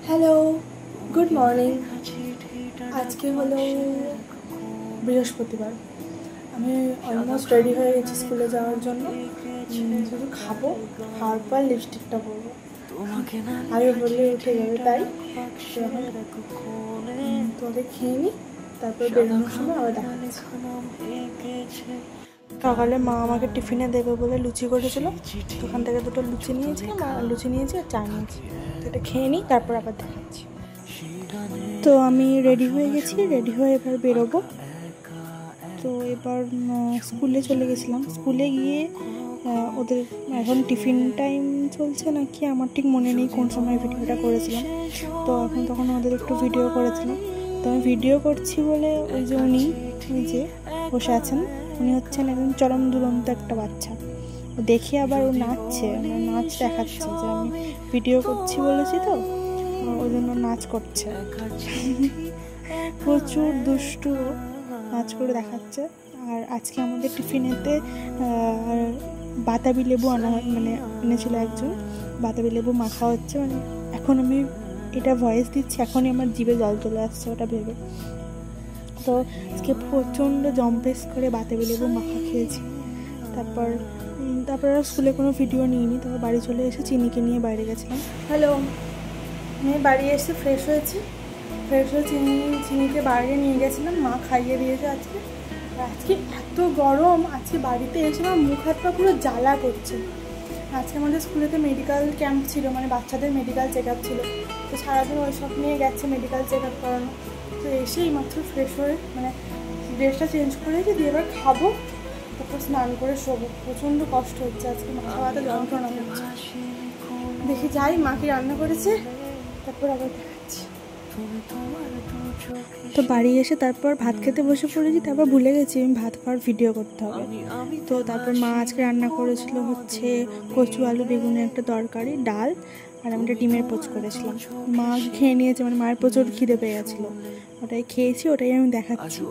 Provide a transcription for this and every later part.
Hello, good morning. আজকে হলো বৃহস্পতিবার। আমি অলমোস্ট রেডি হয়ে গেছি স্কুলে যাওয়ার জন্য। শুধু খাওয়ার পর লিপস্টিকটা পরবো। আগে বললে উঠে যাবে, তাই তোদের খেয়ে নিই, তারপর বেরোনোর সময় আবার দেখাচ্ছি। সকালে মা আমাকে টিফিনে দেবে বলে লুচি করেছিল, ওখান থেকে দুটো লুচি নিয়েছি, লুচি নিয়েছি আর চা নিয়েছি। তো এটা খেয়ে নিই, তারপর আবার দেখাচ্ছি। তো আমি রেডি হয়ে গেছি, রেডি হয়ে এবার বেরোবো। তো এবার স্কুলে চলে গেছিলাম। স্কুলে গিয়ে ওদের এখন টিফিন টাইম চলছে নাকি আমার ঠিক মনে নেই কোন সময় ভিডিওটা করেছিলাম। তো তখন ওদের একটু ভিডিও করেছিলাম। তো আমি ভিডিও করছি বলে ওই যে উনি যে বসে আছেন, উনি হচ্ছেন একদম চরম দুরন্ত একটা বাচ্চা। দেখে আবার ও নাচছে, নাচ দেখাচ্ছে যে আমি ভিডিও করছি বলেছি, তো ওই জন্য নাচ করছে। প্রচুর দুষ্টু, নাচ করে দেখাচ্ছে। আর আজকে আমাদের টিফিনেতে বাতাবি লেবু আনা হয়, এনেছিল একজন। বাতাবি লেবু মাখা হচ্ছে, এখন আমি এটা ভয়েস দিচ্ছি, এখনই আমার জিভে জল চলে আসছে ওটা ভেবে। তো আজকে প্রচণ্ড জম্পেস করে বাতাবি লেবু মাখা খেয়েছি। তারপর আর স্কুলে কোনো ভিডিও নিইনি। তারপর বাড়ি চলে এসে চিনিকে নিয়ে বাইরে গেছিলাম। হ্যালো, আমি বাড়ি এসে ফ্রেশ হয়ে চিনিকে বাইরে নিয়ে গেছিলাম, মা খাইয়ে দিয়েছে আজকে। আজকে এত গরম, আজকে বাড়িতে এসে আমার মুখ হাত পা পুরো জ্বালা করছে। আজকে আমাদের স্কুলেতে মেডিকেল ক্যাম্প ছিল, বাচ্চাদের মেডিকেল চেক আপ ছিল। তো সারাদিন ওই সব নিয়ে গেছে মেডিকেল চেক আপ করানো। তো এসেই মাত্র ফ্রেশ হয়ে ড্রেসটা চেঞ্জ করেছি, দিয়ে এবার খাবো, তারপর স্নান করে শোবো। প্রচণ্ড কষ্ট হচ্ছে, আজকে মাথা ব্যথা যন্ত্রণা হচ্ছে। দেখি যাই মা কি রান্না করেছে, তারপর আবার দেখাচ্ছি। তো বাড়ি এসে তারপর ভাত খেতে বসে পড়েছি। তারপর ভুলে গেছি আমি ভাত খাওয়ার ভিডিও করতে হবে। তো তারপর মা আজকে রান্না করেছিল হচ্ছে কচু আলু বেগুনের একটা তরকারি, ডাল, আর আমি একটা ডিমের পোচ করেছিলাম। মা খেয়ে নিয়েছে, মায়ের প্রচুর খিদে পেয়ে গেছিলো, ওটাই খেয়েছি, ওটাই আমি দেখাচ্ছি।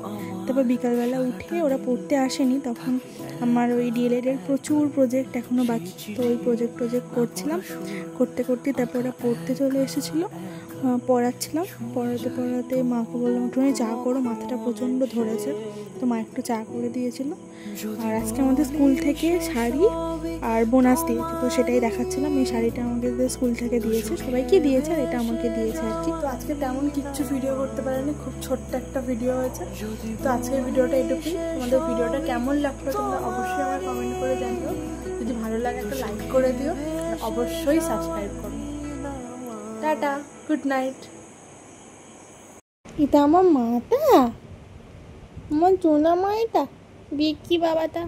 তারপর বিকালবেলা উঠে ওরা পড়তে আসেনি, তখন আমার ওই ডিএলএডের প্রচুর প্রজেক্ট এখনও বাকি। তো ওই প্রজেক্ট করছিলাম, করতে তারপর ওরা পড়তে চলে এসেছিলো, পড়াচ্ছিলাম। পড়াতে মাকে বললাম একটু চা করো, মাথাটা প্রচণ্ড ধরেছে। তো মা একটু চা করে দিয়েছিল। আর আজকে আমাদের স্কুল থেকে শাড়ি আর বোনাস দিয়েছে, তো সেটাই দেখাচ্ছিলাম। এই শাড়িটা আমাদের স্কুল থেকে দিয়েছে, সবাইকে দিয়েছে, আর এটা আমাকে দিয়েছে আর কি। তো আজকে তেমন কিচ্ছু ভিডিও করতে পারিনি, খুব ছোট্ট একটা ভিডিও হয়েছে। তো আজকের ভিডিওটা এটুকুই। তোমাদের ভিডিওটা কেমন লাগলো তোমরা অবশ্যই আমার কমেন্ট করে জানিও। যদি ভালো লাগে একটা লাইক করে দিও, আর অবশ্যই সাবস্ক্রাইব করো। Tata, good night. এটা আমার মাটা, আমার চোনা মা, এটা বিক্কি বাবাটা।